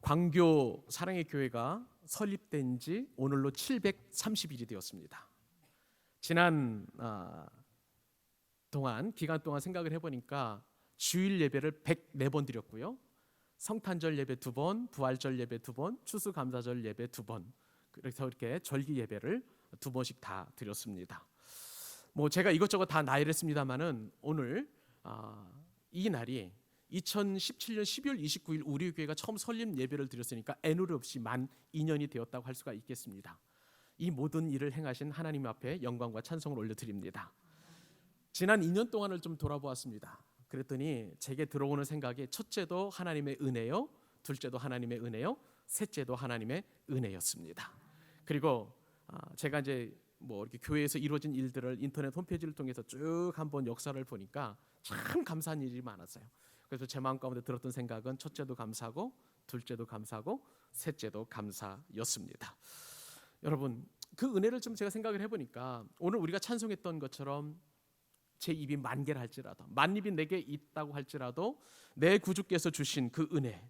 광교 사랑의 교회가 설립된 지 오늘로 730일이 되었습니다. 지난 기간 동안 생각을 해보니까 주일 예배를 104번 드렸고요. 성탄절 예배 2번, 부활절 예배 2번, 추수감사절 예배 2번, 그래서 이렇게 절기 예배를 2번씩 다 드렸습니다. 제가 이것저것 다 나열했습니다만은 오늘 이 날이 2017년 12월 29일 우리 교회가 처음 설립 예배를 드렸으니까 애누리 없이 만 2년이 되었다고 할 수가 있겠습니다. 이 모든 일을 행하신 하나님 앞에 영광과 찬송을 올려드립니다. 지난 2년 동안을 좀 돌아보았습니다. 그랬더니 제게 들어오는 생각이 첫째도 하나님의 은혜요, 둘째도 하나님의 은혜요, 셋째도 하나님의 은혜였습니다. 그리고 제가 이제 이렇게 교회에서 이루어진 일들을 인터넷 홈페이지를 통해서 쭉 한번 역사를 보니까 참 감사한 일이 많았어요. 그래서 제 마음 가운데 들었던 생각은 첫째도 감사하고 둘째도 감사하고 셋째도 감사였습니다. 여러분, 그 은혜를 좀 제가 생각을 해보니까 오늘 우리가 찬송했던 것처럼 제 입이 만 개라 할지라도, 만 입이 내게 있다고 할지라도 내 구주께서 주신 그 은혜,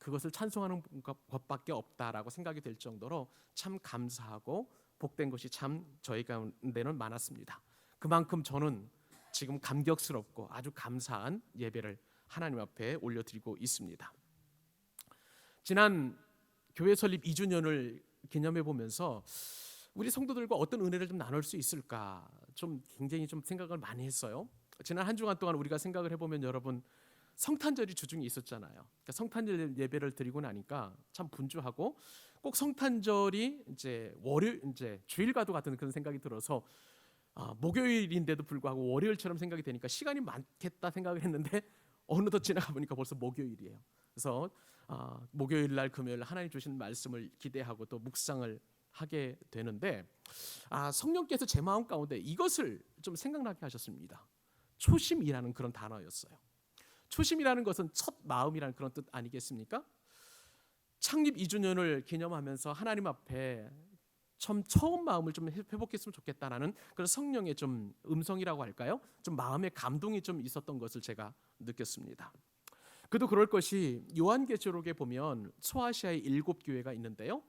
그것을 찬송하는 것밖에 없다라고 생각이 될 정도로 참 감사하고 복된 것이 참 저희 가운데는 많았습니다. 그만큼 저는 지금 감격스럽고 아주 감사한 예배를 하나님 앞에 올려드리고 있습니다. 지난 교회 설립 2주년을 기념해 보면서 우리 성도들과 어떤 은혜를 좀 나눌 수 있을까 굉장히 생각을 많이 했어요. 지난 한 주간 동안 우리가 생각을 해보면 여러분, 성탄절이 주중에 있었잖아요. 그러니까 성탄절 예배를 드리고 나니까 참 분주하고 꼭 성탄절이 이제 주일과도 같은 그런 생각이 들어서 목요일인데도 불구하고 월요일처럼 생각이 되니까 시간이 많겠다 생각을 했는데 어느덧 지나가 보니까 벌써 목요일이에요. 그래서 목요일 날 금요일 하나님 주신 말씀을 기대하고 또 묵상을 하게 되는데 성령께서 제 마음 가운데 이것을 좀 생각나게 하셨습니다. 초심이라는 그런 단어였어요. 초심이라는 것은 첫 마음이라는 그런 뜻 아니겠습니까? 창립 2주년을 기념하면서 하나님 앞에 처음 마음을 좀 회복했으면 좋겠다라는 그런 성령의 좀 음성이라고 할까요? 좀 마음의 감동이 좀 있었던 것을 제가 느꼈습니다. 그도 그럴 것이 요한계시록에 보면 소아시아의 7교회가 있는데요.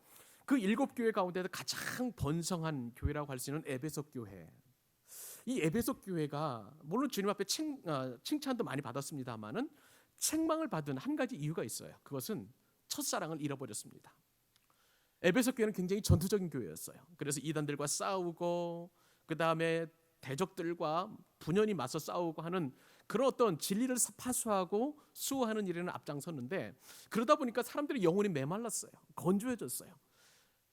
그 7교회 가운데서 가장 번성한 교회라고 할 수 있는 에베소 교회. 이 에베소 교회가 물론 주님 앞에 칭찬도 많이 받았습니다만은 책망을 받은 한 가지 이유가 있어요. 그것은 첫사랑을 잃어버렸습니다. 에베소 교회는 굉장히 전투적인 교회였어요. 그래서 이단들과 싸우고 그 다음에 대적들과 분연히 맞서 싸우고 하는 그런 어떤 진리를 파수하고 수호하는 일에는 앞장섰는데 그러다 보니까 사람들이 영혼이 메말랐어요. 건조해졌어요.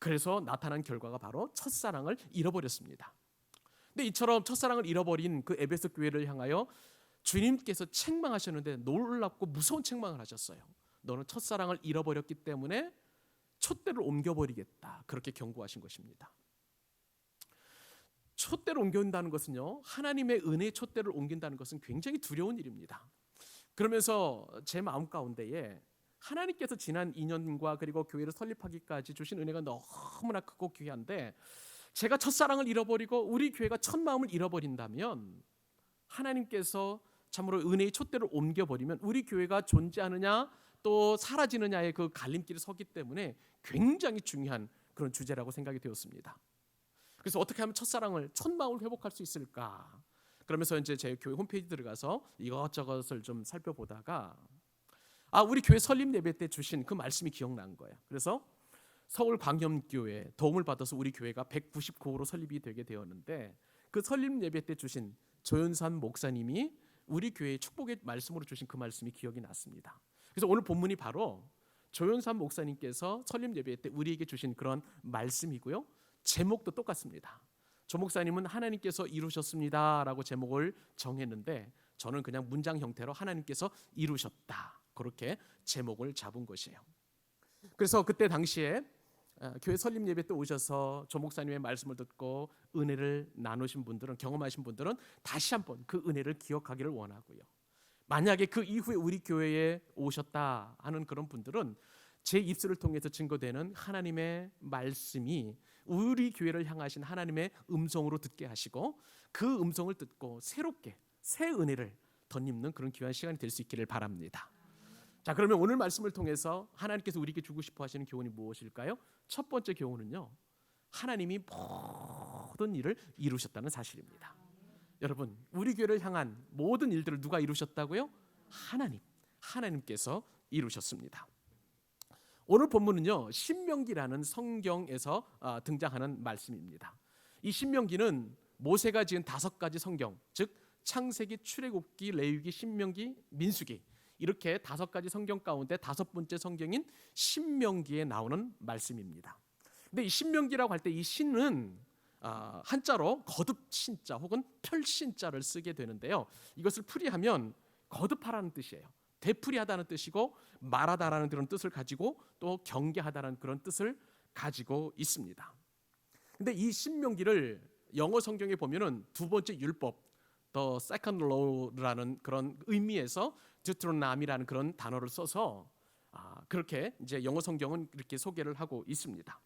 그래서 나타난 결과가 바로 첫사랑을 잃어버렸습니다. 근데 이처럼 첫사랑을 잃어버린 그 에베소 교회를 향하여 주님께서 책망하셨는데 놀랍고 무서운 책망을 하셨어요. 너는 첫사랑을 잃어버렸기 때문에 촛대를 옮겨버리겠다, 그렇게 경고하신 것입니다. 촛대를 옮긴다는 것은요, 하나님의 은혜의 촛대를 옮긴다는 것은 굉장히 두려운 일입니다. 그러면서 제 마음 가운데에 하나님께서 지난 2년과 그리고 교회를 설립하기까지 주신 은혜가 너무나 크고 귀한데 제가 첫사랑을 잃어버리고 우리 교회가 첫 마음을 잃어버린다면 하나님께서 참으로 은혜의 촛대를 옮겨버리면 우리 교회가 존재하느냐 또 사라지느냐의 그 갈림길에 서기 때문에 굉장히 중요한 그런 주제라고 생각이 되었습니다. 그래서 어떻게 하면 첫사랑을, 첫 마음을 회복할 수 있을까? 그러면서 이제 제 교회 홈페이지 들어가서 이것저것을 좀 살펴보다가 우리 교회 설립 예배 때 주신 그 말씀이 기억난 거예요. 그래서 서울 광염교회 도움을 받아서 우리 교회가 199호로 설립이 되게 되었는데 그 설립 예배 때 주신 조윤산 목사님이 우리 교회의 축복의 말씀으로 주신 그 말씀이 기억이 났습니다. 그래서 오늘 본문이 바로 조윤산 목사님께서 설립 예배 때 우리에게 주신 그런 말씀이고요. 제목도 똑같습니다. 조 목사님은 하나님께서 이루셨습니다 라고 제목을 정했는데 저는 그냥 문장 형태로 하나님께서 이루셨다, 그렇게 제목을 잡은 것이에요. 그래서 그때 당시에 교회 설립 예배 때 오셔서 조 목사님의 말씀을 듣고 은혜를 나누신 분들은, 경험하신 분들은 다시 한번 그 은혜를 기억하기를 원하고요. 만약에 그 이후에 우리 교회에 오셨다 하는 그런 분들은 제 입술을 통해서 증거되는 하나님의 말씀이 우리 교회를 향하신 하나님의 음성으로 듣게 하시고 그 음성을 듣고 새롭게 새 은혜를 덧입는 그런 귀한 시간이 될 수 있기를 바랍니다. 자, 그러면 오늘 말씀을 통해서 하나님께서 우리에게 주고 싶어 하시는 교훈이 무엇일까요? 첫 번째 교훈은요, 하나님이 모든 일을 이루셨다는 사실입니다. 여러분, 우리 교회를 향한 모든 일들을 누가 이루셨다고요? 하나님께서 이루셨습니다. 오늘 본문은요, 신명기라는 성경에서 등장하는 말씀입니다. 이 신명기는 모세가 지은 5가지 성경, 즉 창세기, 출애굽기, 레위기, 신명기, 민수기, 이렇게 5가지 성경 가운데 5번째 성경인 신명기에 나오는 말씀입니다. 근데 이 신명기라고 할 때 이 신은 한자로 거듭신자 혹은 펼신자를 쓰게 되는데요, 이것을 풀이하면 거듭하라는 뜻이에요. 되풀이하다는 뜻이고 말하다라는 그런 뜻을 가지고 또 경계하다라는 그런 뜻을 가지고 있습니다. 근데 이 신명기를 영어 성경에 보면은 2번째 율법, the second law라는 그런 의미에서 deuteronomy라는 그런 단어를 써서 그렇게 이제 영어 성경은 이렇게 소개를 하고 있습니다.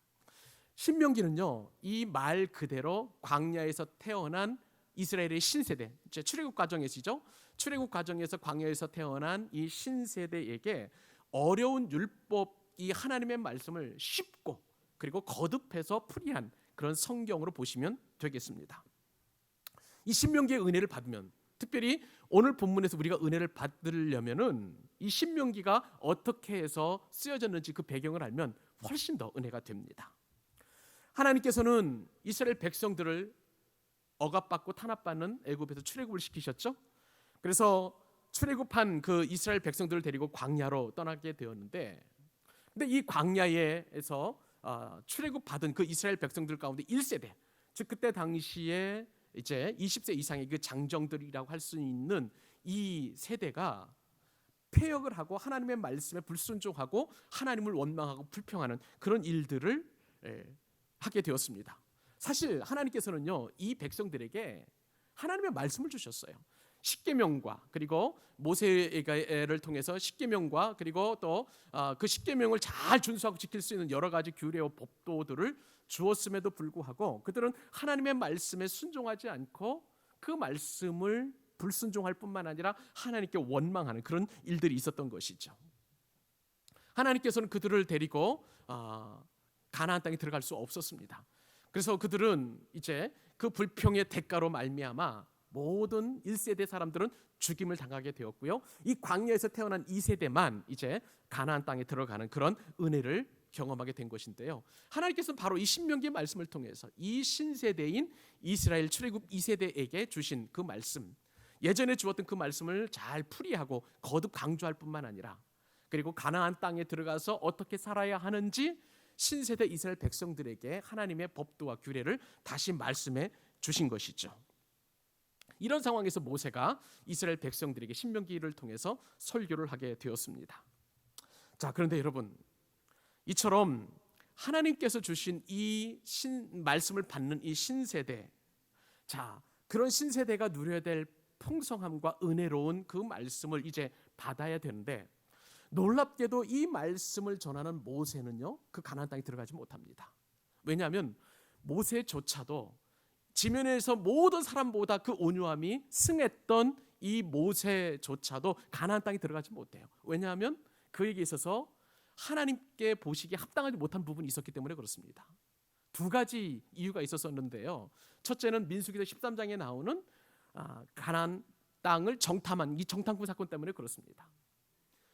신명기는요, 이 말 그대로 광야에서 태어난 이스라엘의 신세대, 이제 출애굽 과정에시죠. 출애굽 과정에서 광야에서 태어난 이 신세대에게 어려운 율법이 하나님의 말씀을 쉽고 그리고 거듭해서 풀이한 그런 성경으로 보시면 되겠습니다. 이 신명기의 은혜를 받으면, 특별히 오늘 본문에서 우리가 은혜를 받으려면은 이 신명기가 어떻게 해서 쓰여졌는지 그 배경을 알면 훨씬 더 은혜가 됩니다. 하나님께서는 이스라엘 백성들을 억압받고 탄압받는 애굽에서 출애굽을 시키셨죠. 그래서 출애굽한 그 이스라엘 백성들을 데리고 광야로 떠나게 되었는데, 근데 이 광야에서 출애굽 받은 그 이스라엘 백성들 가운데 1세대, 즉 그때 당시에 이제 20세 이상의 그 장정들이라고 할 수 있는 이 세대가 폐역을 하고 하나님의 말씀에 불순종하고 하나님을 원망하고 불평하는 그런 일들을 하게 되었습니다. 사실 하나님께서는요, 이 백성들에게 하나님의 말씀을 주셨어요. 십계명과 그리고 모세를 통해서 십계명과 그리고 또 그 십계명을 잘 준수하고 지킬 수 있는 여러 가지 규례와 법도들을 주었음에도 불구하고 그들은 하나님의 말씀에 순종하지 않고 그 말씀을 불순종할 뿐만 아니라 하나님께 원망하는 그런 일들이 있었던 것이죠. 하나님께서는 그들을 데리고 가나안 땅에 들어갈 수 없었습니다. 그래서 그들은 이제 그 불평의 대가로 말미암아 모든 1세대 사람들은 죽임을 당하게 되었고요, 이 광야에서 태어난 2세대만 이제 가나안 땅에 들어가는 그런 은혜를 경험하게 된 것인데요, 하나님께서는 바로 이 신명기의 말씀을 통해서 이 신세대인 이스라엘 출애굽 2세대에게 주신 그 말씀, 예전에 주었던 그 말씀을 잘 풀이하고 거듭 강조할 뿐만 아니라 그리고 가나안 땅에 들어가서 어떻게 살아야 하는지 신세대 이스라엘 백성들에게 하나님의 법도와 규례를 다시 말씀해 주신 것이죠. 이런 상황에서 모세가 이스라엘 백성들에게 신명기를 통해서 설교를 하게 되었습니다. 자, 그런데 여러분, 이처럼 하나님께서 주신 이 말씀을 받는 이 신세대, 자, 그런 신세대가 누려야 될 풍성함과 은혜로운 그 말씀을 이제 받아야 되는데, 놀랍게도 이 말씀을 전하는 모세는요, 그 가나안 땅에 들어가지 못합니다. 왜냐하면 모세조차도 지면에서 모든 사람보다 그 온유함이 승했던 이 모세조차도 가나안 땅에 들어가지 못해요. 왜냐하면 그에게 있어서 하나님께 보시기에 합당하지 못한 부분이 있었기 때문에 그렇습니다. 2가지 이유가 있었는데요, 첫째는 민수기서 13장에 나오는 가나안 땅을 정탐한 이 정탐꾼 사건 때문에 그렇습니다.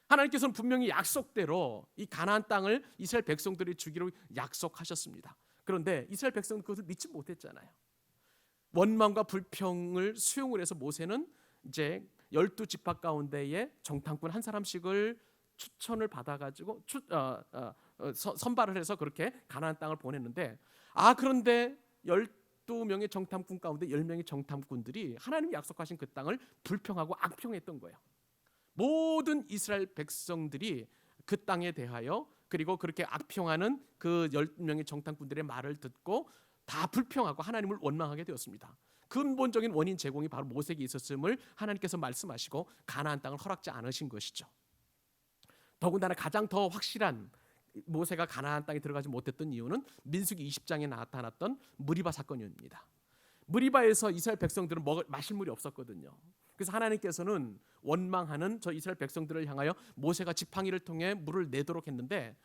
하나님께서는 분명히 약속대로 이 가나안 땅을 이스라엘 백성들이 주기로 약속하셨습니다. 그런데 이스라엘 백성은 그것을 믿지 못했잖아요. 원망과 불평을 수용을 해서 모세는 이제 12지파 가운데에 정탐꾼 한 사람씩을 추천을 받아가지고 선발을 해서 그렇게 가나안 땅을 보냈는데, 그런데 12명의 정탐꾼 가운데 10명의 정탐꾼들이 하나님이 약속하신 그 땅을 불평하고 악평했던 거예요. 모든 이스라엘 백성들이 그 땅에 대하여 그리고 그렇게 악평하는 그 10명의 정탐꾼들의 말을 듣고 다 불평하고 하나님을 원망하게 되었습니다. 근본적인 원인 제공이 바로 모세에게 있었음을 하나님께서 말씀하시고 가나안 땅을 허락지 않으신 것이죠. 더군다나 가장 더 확실한 모세가 가나안 땅에 들어가지 못했던 이유는 민수기 20장에 나타났던 무리바 사건입니다. 무리바에서 이스라엘 백성들은 마실 물이 없었거든요. 그래서 하나님께서는 원망하는 저 이스라엘 백성들을 향하여 모세가 지팡이를 통해 물을 내도록 했는데,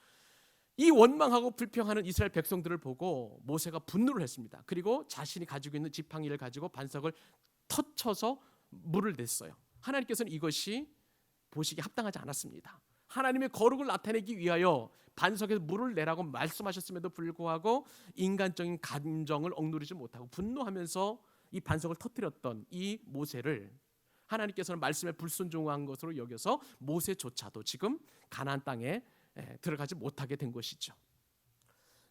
이 원망하고 불평하는 이스라엘 백성들을 보고 모세가 분노를 했습니다. 그리고 자신이 가지고 있는 지팡이를 가지고 반석을 터쳐서 물을 냈어요. 하나님께서는 이것이 보시기에 합당하지 않았습니다. 하나님의 거룩을 나타내기 위하여 반석에서 물을 내라고 말씀하셨음에도 불구하고 인간적인 감정을 억누르지 못하고 분노하면서 이 반석을 터뜨렸던 이 모세를 하나님께서는 말씀에 불순종한 것으로 여겨서 모세조차도 지금 가나안 땅에 들어가지 못하게 된 것이죠.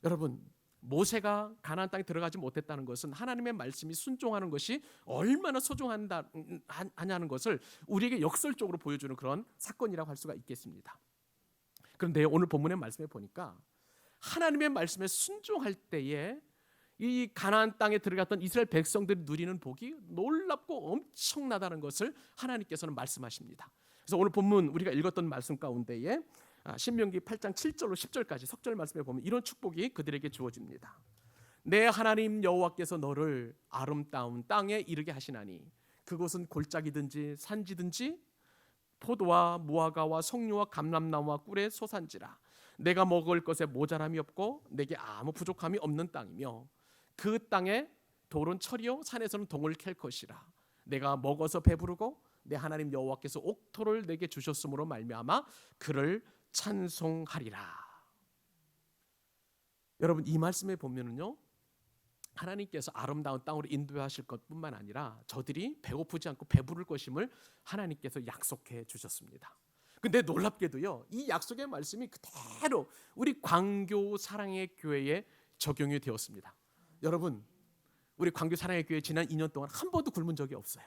여러분, 모세가 가나안 땅에 들어가지 못했다는 것은 하나님의 말씀이 순종하는 것이 얼마나 소중하냐는 것을 우리에게 역설적으로 보여주는 그런 사건이라고 할 수가 있겠습니다. 그런데 오늘 본문의 말씀에 보니까 하나님의 말씀에 순종할 때에 이 가나안 땅에 들어갔던 이스라엘 백성들이 누리는 복이 놀랍고 엄청나다는 것을 하나님께서는 말씀하십니다. 그래서 오늘 본문 우리가 읽었던 말씀 가운데에 신명기 8장 7절로 10절까지 석절 말씀에 보면 이런 축복이 그들에게 주어집니다. 내 하나님 여호와께서 너를 아름다운 땅에 이르게 하시나니 그곳은 골짜기든지 산지든지 포도와 무화과와 석류와 감람나무와 꿀의 소산지라. 내가 먹을 것에 모자람이 없고 내게 아무 부족함이 없는 땅이며 그 땅에 돌은 철이요 산에서는 동을 캘 것이라. 내가 먹어서 배부르고 내 하나님 여호와께서 옥토를 내게 주셨으므로 말미암아 그를 찬송하리라. 여러분, 이 말씀에 보면은요, 하나님께서 아름다운 땅으로 인도하실 것뿐만 아니라 저들이 배고프지 않고 배부를 것임을 하나님께서 약속해 주셨습니다. 근데 놀랍게도요, 이 약속의 말씀이 그대로 우리 광교 사랑의 교회에 적용이 되었습니다. 여러분, 우리 광교 사랑의 교회 지난 2년 동안 한 번도 굶은 적이 없어요.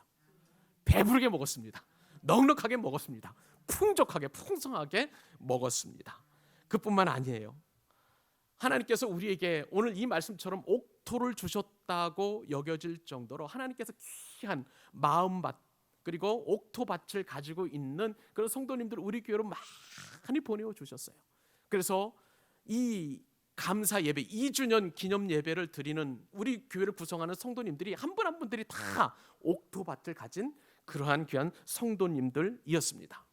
배부르게 먹었습니다. 넉넉하게 먹었습니다. 풍족하게 풍성하게 먹었습니다. 그뿐만 아니에요. 하나님께서 우리에게 오늘 이 말씀처럼 옥토를 주셨다고 여겨질 정도로 하나님께서 귀한 마음밭 그리고 옥토밭을 가지고 있는 그런 성도님들 우리 교회로 많이 보내어 주셨어요. 그래서 이 감사 예배 2주년 기념 예배를 드리는 우리 교회를 구성하는 성도님들이 한 분 한 분들이 다 옥토밭을 가진 그러한 귀한 성도님들이었습니다.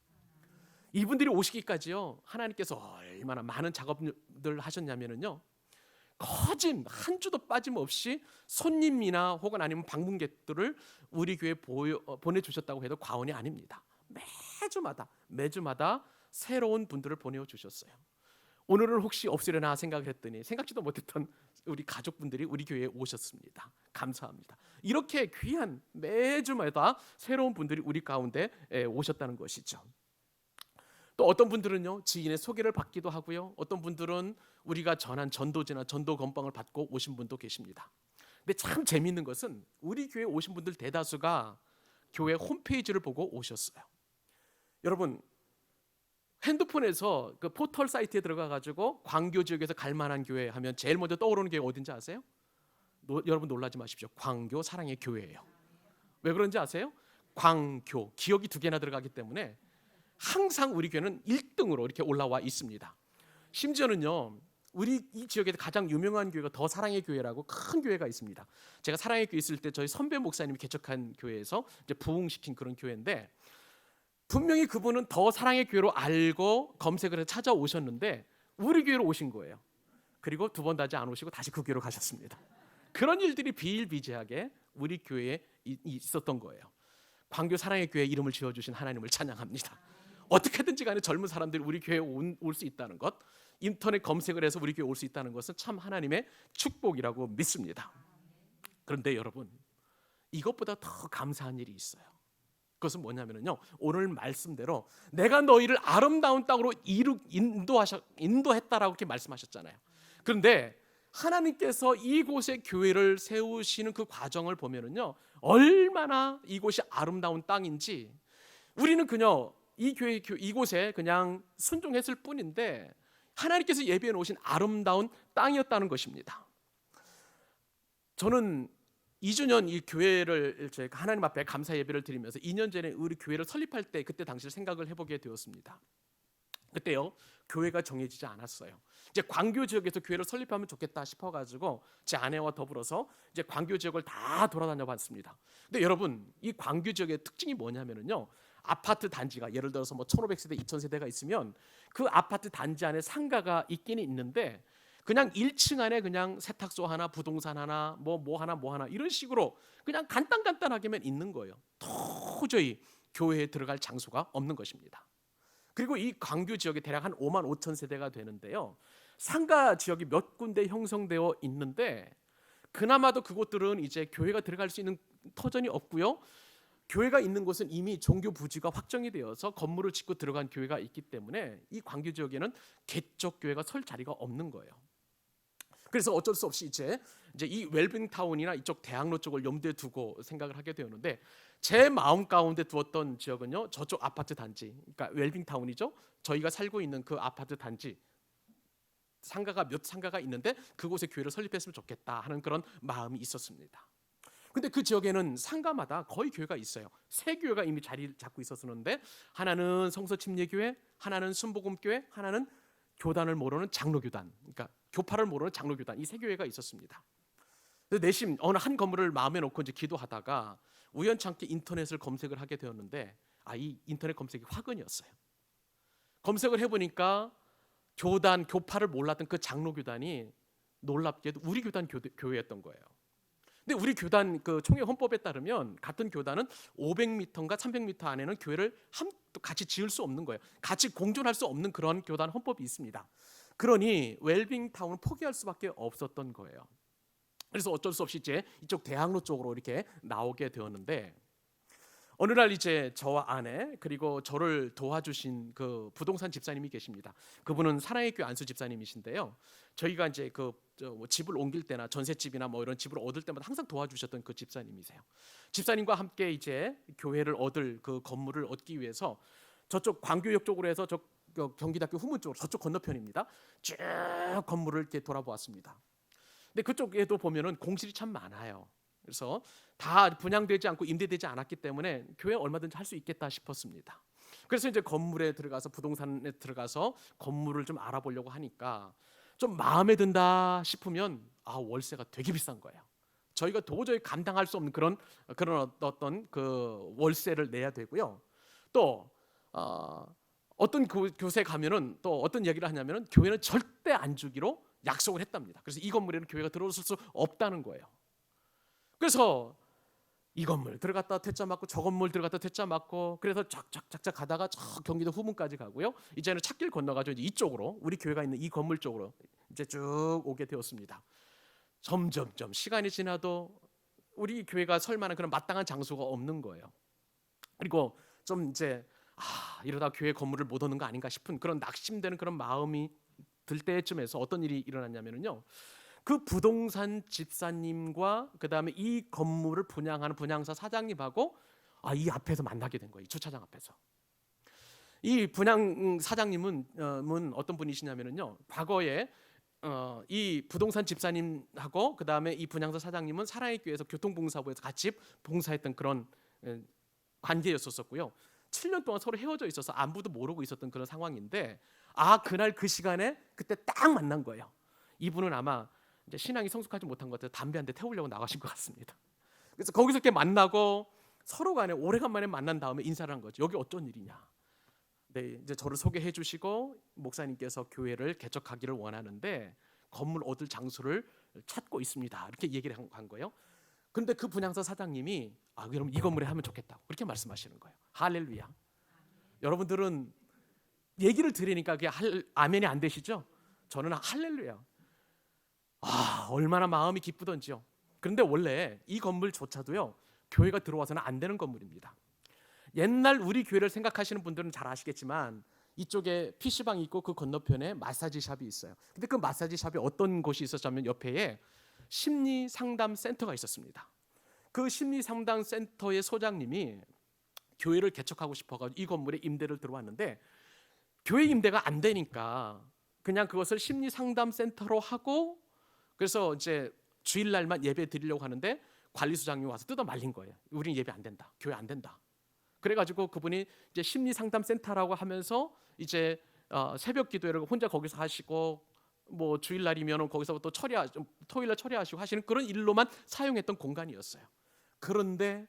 이분들이 오시기까지요, 하나님께서 얼마나 많은 작업들 하셨냐면요, 거진 한 주도 빠짐없이 손님이나 혹은 아니면 방문객들을 우리 교회에 보내주셨다고 해도 과언이 아닙니다. 매주마다 새로운 분들을 보내주셨어요. 오늘은 혹시 없으려나 생각을 했더니 생각지도 못했던 우리 가족분들이 우리 교회에 오셨습니다. 감사합니다. 이렇게 귀한 매주마다 새로운 분들이 우리 가운데 오셨다는 것이죠. 또 어떤 분들은요, 지인의 소개를 받기도 하고요, 어떤 분들은 우리가 전한 전도지나 전도 건빵을 받고 오신 분도 계십니다. 근데 참 재미있는 것은 우리 교회에 오신 분들 대다수가 교회 홈페이지를 보고 오셨어요. 여러분, 핸드폰에서 그 포털 사이트에 들어가 가지고 광교 지역에서 갈 만한 교회 하면 제일 먼저 떠오르는 교회 어딘지 아세요? 여러분 놀라지 마십시오. 광교 사랑의 교회예요. 왜 그런지 아세요? 광교, 기억이 두 개나 들어가기 때문에 항상 우리 교회는 1등으로 이렇게 올라와 있습니다. 심지어는요, 우리 이 지역에서 가장 유명한 교회가 더 사랑의 교회라고 큰 교회가 있습니다. 제가 사랑의 교회 있을 때 저희 선배 목사님이 개척한 교회에서 이제 부흥시킨 그런 교회인데, 분명히 그분은 더 사랑의 교회로 알고 검색을 해서 찾아오셨는데 우리 교회로 오신 거예요. 그리고 두 번 다시 안 오시고 다시 그 교회로 가셨습니다. 그런 일들이 비일비재하게 우리 교회에 있었던 거예요. 광교 사랑의 교회 이름을 지어주신 하나님을 찬양합니다. 어떻게든지 간에 젊은 사람들이 우리 교회에 올 수 있다는 것, 인터넷 검색을 해서 우리 교회에 올 수 있다는 것은 참 하나님의 축복이라고 믿습니다. 그런데 여러분, 이것보다 더 감사한 일이 있어요. 그것은 뭐냐면요, 오늘 말씀대로 내가 너희를 아름다운 땅으로 인도했다라고 이렇게 말씀하셨잖아요. 그런데 하나님께서 이곳에 교회를 세우시는 그 과정을 보면은요, 얼마나 이곳이 아름다운 땅인지 우리는 그냥 이곳에 그냥 순종했을 뿐인데 하나님께서 예비해 놓으신 아름다운 땅이었다는 것입니다. 저는 2주년 이 교회를 제가 하나님 앞에 감사 예배를 드리면서 2년 전에 우리 교회를 설립할 때 그때 당시를 생각을 해보게 되었습니다. 그때요, 교회가 정해지지 않았어요. 이제 광교 지역에서 교회를 설립하면 좋겠다 싶어가지고 제 아내와 더불어서 이제 광교 지역을 다 돌아다녀 봤습니다. 근데 여러분, 이 광교 지역의 특징이 뭐냐면은요, 아파트 단지가 예를 들어서 뭐 1,500세대, 2,000세대가 있으면 그 아파트 단지 안에 상가가 있기는 있는데 그냥 1층 안에 그냥 세탁소 하나, 부동산 하나, 뭐 하나 이런 식으로 그냥 간단하게만 있는 거예요. 도저히 교회에 들어갈 장소가 없는 것입니다. 그리고 이 광교 지역에 대략 한 5만 5천 세대가 되는데요, 상가 지역이 몇 군데 형성되어 있는데 그나마도 그곳들은 이제 교회가 들어갈 수 있는 터전이 없고요, 교회가 있는 곳은 이미 종교 부지가 확정이 되어서 건물을 짓고 들어간 교회가 있기 때문에 이 광교 지역에는 개척 교회가 설 자리가 없는 거예요. 그래서 어쩔 수 없이 이제 이 웰빙 타운이나 이쪽 대학로 쪽을 염두에 두고 생각을 하게 되었는데, 제 마음 가운데 두었던 지역은요, 저쪽 아파트 단지, 그러니까 웰빙 타운이죠. 저희가 살고 있는 그 아파트 단지 상가가 몇 상가가 있는데 그곳에 교회를 설립했으면 좋겠다 하는 그런 마음이 있었습니다. 근데 그 지역에는 상가마다 거의 교회가 있어요. 세 교회가 이미 자리를 잡고 있었는데, 하나는 성서침례교회, 하나는 순복음교회, 하나는 교단을 모르는 장로교단, 그러니까 교파를 모르는 장로교단, 이 세 교회가 있었습니다. 내심 어느 한 건물을 마음에 놓고 이제 기도하다가 우연찮게 인터넷을 검색을 하게 되었는데, 이 인터넷 검색이 화근이었어요. 검색을 해보니까 교단, 교파를 몰랐던 그 장로교단이 놀랍게도 우리 교단 교회였던 거예요. 근데 우리 교단 그 총회 헌법에 따르면 같은 교단은 500m인가 300m 안에는 교회를 같이 지을 수 없는 거예요. 같이 공존할 수 없는 그런 교단 헌법이 있습니다. 그러니 웰빙 타운을 포기할 수밖에 없었던 거예요. 그래서 어쩔 수 없이 이제 이쪽 대학로 쪽으로 이렇게 나오게 되었는데, 어느 날 이제 저와 아내 그리고 저를 도와주신 그 부동산 집사님이 계십니다. 그분은 사랑의 교회 안수 집사님이신데요, 저희가 이제 뭐 집을 옮길 때나 전셋집이나 뭐 이런 집을 얻을 때마다 항상 도와주셨던 그 집사님이세요. 집사님과 함께 이제 교회를 얻을 그 건물을 얻기 위해서 저쪽 광교역 쪽으로 해서 저 경기대학교 후문 쪽으로 저쪽 건너편입니다, 쭉 건물을 이렇게 돌아보았습니다. 근데 그쪽에도 보면은 공실이 참 많아요. 그래서 다 분양되지 않고 임대되지 않았기 때문에 교회 얼마든지 할 수 있겠다 싶었습니다. 그래서 이제 건물에 들어가서 부동산에 들어가서 건물을 좀 알아보려고 하니까 좀 마음에 든다 싶으면 월세가 되게 비싼 거예요. 저희가 도저히 감당할 수 없는 그런 어떤 그 월세를 내야 되고요. 또 어떤 교세 가면은 또 어떤 얘기를 하냐면은 교회는 절대 안 주기로 약속을 했답니다. 그래서 이 건물에는 교회가 들어올 수 없다는 거예요. 그래서 이 건물 들어갔다 퇴짜 맞고 저 건물 들어갔다 퇴짜 맞고, 그래서 쫙쫙쫙 가다가 저 경기도 후문까지 가고요. 이제는 찻길 건너가지고 이쪽으로 우리 교회가 있는 이 건물 쪽으로 이제 쭉 오게 되었습니다. 점점점 시간이 지나도 우리 교회가 설 만한 그런 마땅한 장소가 없는 거예요. 그리고 좀 이제 이러다 교회 건물을 못 얻는 거 아닌가 싶은 그런 낙심되는 그런 마음이 들 때쯤에서 어떤 일이 일어났냐면요, 그 부동산 집사님과 그 다음에 이 건물을 분양하는 분양사 사장님하고 이 앞에서 만나게 된 거예요. 이 주차장 앞에서. 이 분양 사장님은 어떤 분이시냐면요, 과거에 이 부동산 집사님하고 그 다음에 이 분양사 사장님은 사랑의 교회에서 교통봉사부에서 같이 봉사했던 그런 관계였었고요. 7년 동안 서로 헤어져 있어서 안부도 모르고 있었던 그런 상황인데, 그날 그 시간에 그때 딱 만난 거예요. 이분은 아마 이제 신앙이 성숙하지 못한 것 같아서 담배 한 대 태우려고 나가신 것 같습니다. 그래서 거기서 이렇게 만나고 서로 간에 오래간만에 만난 다음에 인사를 한 거죠. 여기 어쩐 일이냐. 네, 이제 저를 소개해 주시고 목사님께서 교회를 개척하기를 원하는데 건물 얻을 장소를 찾고 있습니다, 이렇게 얘기를 한 거예요. 그런데 그 분양사 사장님이 그럼 이 건물에 하면 좋겠다고 그렇게 말씀하시는 거예요. 할렐루야. 여러분들은 얘기를 들으니까 그게 아멘이 안 되시죠? 저는 할렐루야. 얼마나 마음이 기쁘던지요. 그런데 원래 이 건물조차도요, 교회가 들어와서는 안 되는 건물입니다. 옛날 우리 교회를 생각하시는 분들은 잘 아시겠지만 이쪽에 PC방이 있고 그 건너편에 마사지 샵이 있어요. 근데 그 마사지 샵이 어떤 곳이 있었냐면 옆에 심리 상담 센터가 있었습니다. 그 심리 상담 센터의 소장님이 교회를 개척하고 싶어가지고 이 건물에 임대를 들어왔는데, 교회 임대가 안 되니까 그냥 그것을 심리 상담 센터로 하고, 그래서 이제 주일날만 예배 드리려고 하는데 관리소장님이 와서 뜯어 말린 거예요. 우리는 예배 안 된다, 교회 안 된다. 그래가지고 그분이 이제 심리 상담 센터라고 하면서 이제 새벽 기도회를 혼자 거기서 하시고 뭐 주일날이면 거기서 또 토요일날 처리하시고 하시는 그런 일로만 사용했던 공간이었어요. 그런데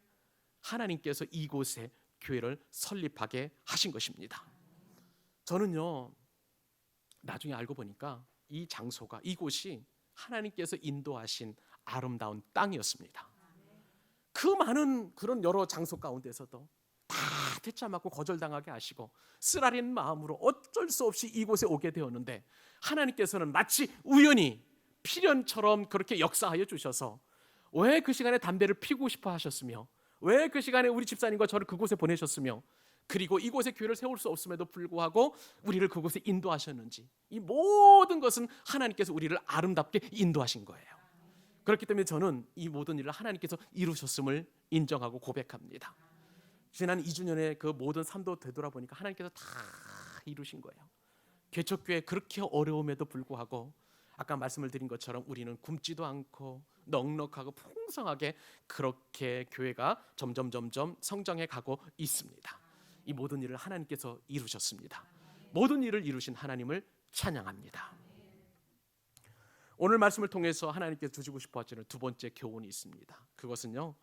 하나님께서 이곳에 교회를 설립하게 하신 것입니다. 저는요, 나중에 알고 보니까 이 장소가, 이곳이 하나님께서 인도하신 아름다운 땅이었습니다. 그 많은 그런 여러 장소 가운데서도 다 되짜맞고 거절당하게 하시고 쓰라린 마음으로 어쩔 수 없이 이곳에 오게 되었는데, 하나님께서는 마치 우연히 필연처럼 그렇게 역사하여 주셔서 왜 그 시간에 담배를 피우고 싶어 하셨으며, 왜 그 시간에 우리 집사님과 저를 그곳에 보내셨으며, 그리고 이곳에 교회를 세울 수 없음에도 불구하고 우리를 그곳에 인도하셨는지, 이 모든 것은 하나님께서 우리를 아름답게 인도하신 거예요. 그렇기 때문에 저는 이 모든 일을 하나님께서 이루셨음을 인정하고 고백합니다. 지난 2주년에 그 모든 삶도 되돌아보니까 하나님께서 다 이루신 거예요. 개척교회 그렇게 어려움에도 불구하고 아까 말씀을 드린 것처럼 우리는 굶지도 않고 넉넉하고 풍성하게 그렇게 교회가 점점 성장해 가고 있습니다. 이 모든 일을 하나님께서 이루셨습니다. 모든 일을 이루신 하나님을 찬양합니다. 오늘 말씀을 통해서 하나님께서 주시고 싶어 하시는 두 번째 교훈이 있습니다. 그것은요,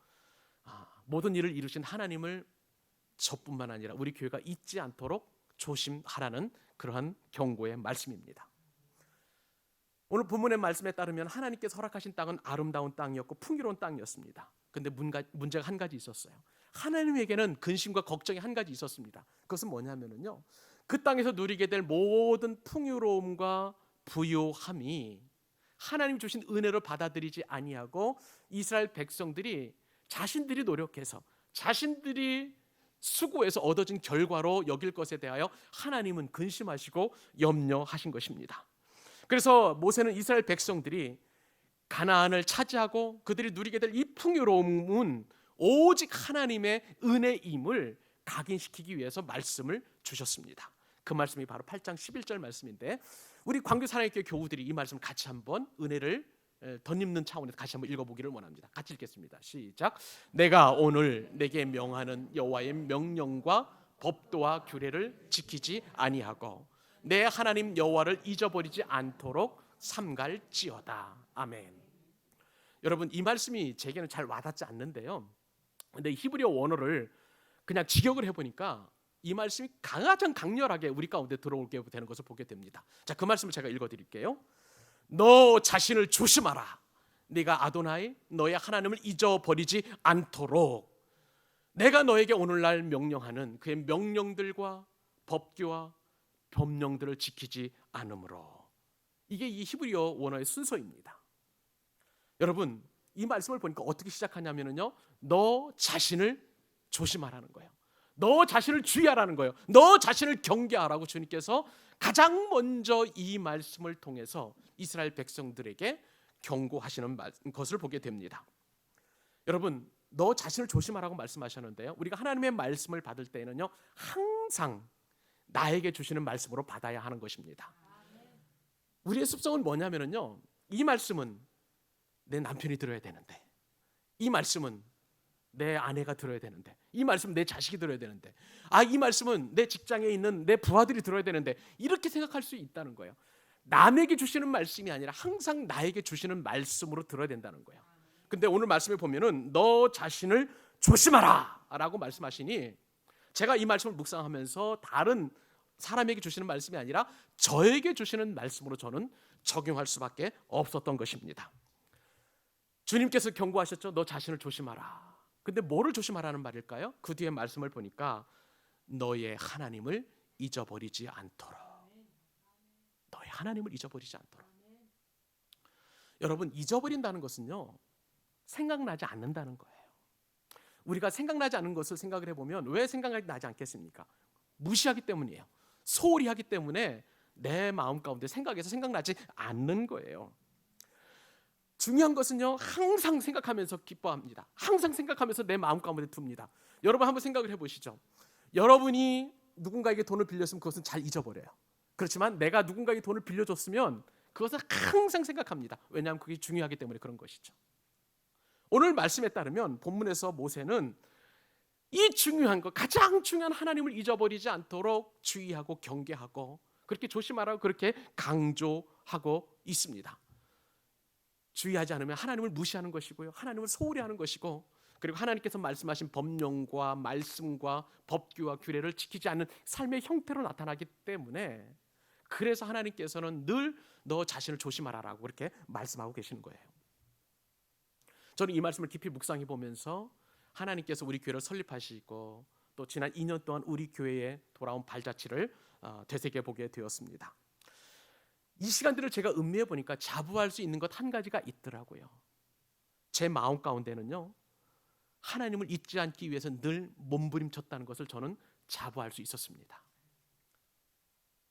모든 일을 이루신 하나님을 저뿐만 아니라 우리 교회가 잊지 않도록 조심하라는 그러한 경고의 말씀입니다. 오늘 본문의 말씀에 따르면 하나님께서 허락하신 땅은 아름다운 땅이었고 풍요로운 땅이었습니다. 그런데 문제가 한 가지 있었어요. 하나님에게는 근심과 걱정이 한 가지 있었습니다. 그것은 뭐냐면요, 그 땅에서 누리게 될 모든 풍요로움과 부요함이 하나님 주신 은혜로 받아들이지 아니하고 이스라엘 백성들이 자신들이 노력해서 자신들이 수고해서 얻어진 결과로 여길 것에 대하여 하나님은 근심하시고 염려하신 것입니다. 그래서 모세는 이스라엘 백성들이 가나안을 차지하고 그들이 누리게 될 이 풍요로움은 오직 하나님의 은혜임을 각인시키기 위해서 말씀을 주셨습니다. 그 말씀이 바로 8장 11절 말씀인데, 우리 광교 사랑의교회 교우들이 이 말씀 같이 한번 은혜를 덧입는 차원에서 같이 한번 읽어보기를 원합니다. 같이 읽겠습니다. 시작. 내가 오늘 내게 명하는 여호와의 명령과 법도와 규례를 지키지 아니하고 내 하나님 여호와를 잊어버리지 않도록 삼갈지어다. 아멘. 여러분, 이 말씀이 제게는 잘 와닿지 않는데요, 근데 히브리어 원어를 그냥 직역을 해보니까 이 말씀이 가장 강렬하게 우리 가운데 들어오게 되는 것을 보게 됩니다. 자, 그 말씀을 제가 읽어드릴게요. 너 자신을 조심하라. 네가 아도나이 너의 하나님을 잊어버리지 않도록 내가 너에게 오늘날 명령하는 그의 명령들과 법규와 법령들을 지키지 않으므로. 이게 이 히브리어 원어의 순서입니다. 여러분, 이 말씀을 보니까 어떻게 시작하냐면요, 너 자신을 조심하라는 거예요. 너 자신을 주의하라는 거예요. 너 자신을 경계하라고 주님께서 가장 먼저 이 말씀을 통해서 이스라엘 백성들에게 경고하시는 것을 보게 됩니다. 여러분, 너 자신을 조심하라고 말씀하셨는데요, 우리가 하나님의 말씀을 받을 때는요, 항상 나에게 주시는 말씀으로 받아야 하는 것입니다. 우리의 습성은 뭐냐면요, 이 말씀은 내 남편이 들어야 되는데, 이 말씀은 내 아내가 들어야 되는데, 이 말씀은 내 자식이 들어야 되는데, 이 말씀은 내 직장에 있는 내 부하들이 들어야 되는데, 이렇게 생각할 수 있다는 거예요. 남에게 주시는 말씀이 아니라 항상 나에게 주시는 말씀으로 들어야 된다는 거예요. 근데 오늘 말씀에 보면은 너 자신을 조심하라 라고 말씀하시니, 제가 이 말씀을 묵상하면서 다른 사람에게 주시는 말씀이 아니라 저에게 주시는 말씀으로 저는 적용할 수밖에 없었던 것입니다. 주님께서 경고하셨죠. 너 자신을 조심하라. 근데 뭐를 조심하라는 말일까요? 그 뒤에 말씀을 보니까 너의 하나님을 잊어버리지 않도록. 너의 하나님을 잊어버리지 않도록. 여러분, 잊어버린다는 것은요, 생각나지 않는다는 거예요. 우리가 생각나지 않는 것을 생각을 해보면 왜 생각이 나지 않겠습니까? 무시하기 때문이에요. 소홀히 하기 때문에 내 마음 가운데 생각해서 생각나지 않는 거예요. 중요한 것은요, 항상 생각하면서 기뻐합니다. 항상 생각하면서 내 마음 가운데 둡니다. 여러분 한번 생각을 해보시죠. 여러분이 누군가에게 돈을 빌렸으면 그것은 잘 잊어버려요. 그렇지만 내가 누군가에게 돈을 빌려줬으면 그것을 항상 생각합니다. 왜냐하면 그게 중요하기 때문에 그런 것이죠. 오늘 말씀에 따르면 본문에서 모세는 이 중요한 것, 가장 중요한 하나님을 잊어버리지 않도록 주의하고 경계하고, 그렇게 조심하라고 그렇게 강조하고 있습니다. 주의하지 않으면 하나님을 무시하는 것이고요, 하나님을 소홀히 하는 것이고, 그리고 하나님께서 말씀하신 법령과 말씀과 법규와 규례를 지키지 않는 삶의 형태로 나타나기 때문에, 그래서 하나님께서는 늘 너 자신을 조심하라라고 그렇게 말씀하고 계시는 거예요. 저는 이 말씀을 깊이 묵상해 보면서 하나님께서 우리 교회를 설립하시고 또 지난 2년 동안 우리 교회에 돌아온 발자취를 되새겨 보게 되었습니다. 이 시간들을 제가 음미해 보니까 자부할 수 있는 것 한 가지가 있더라고요. 제 마음 가운데는요, 하나님을 잊지 않기 위해서 늘 몸부림쳤다는 것을 저는 자부할 수 있었습니다.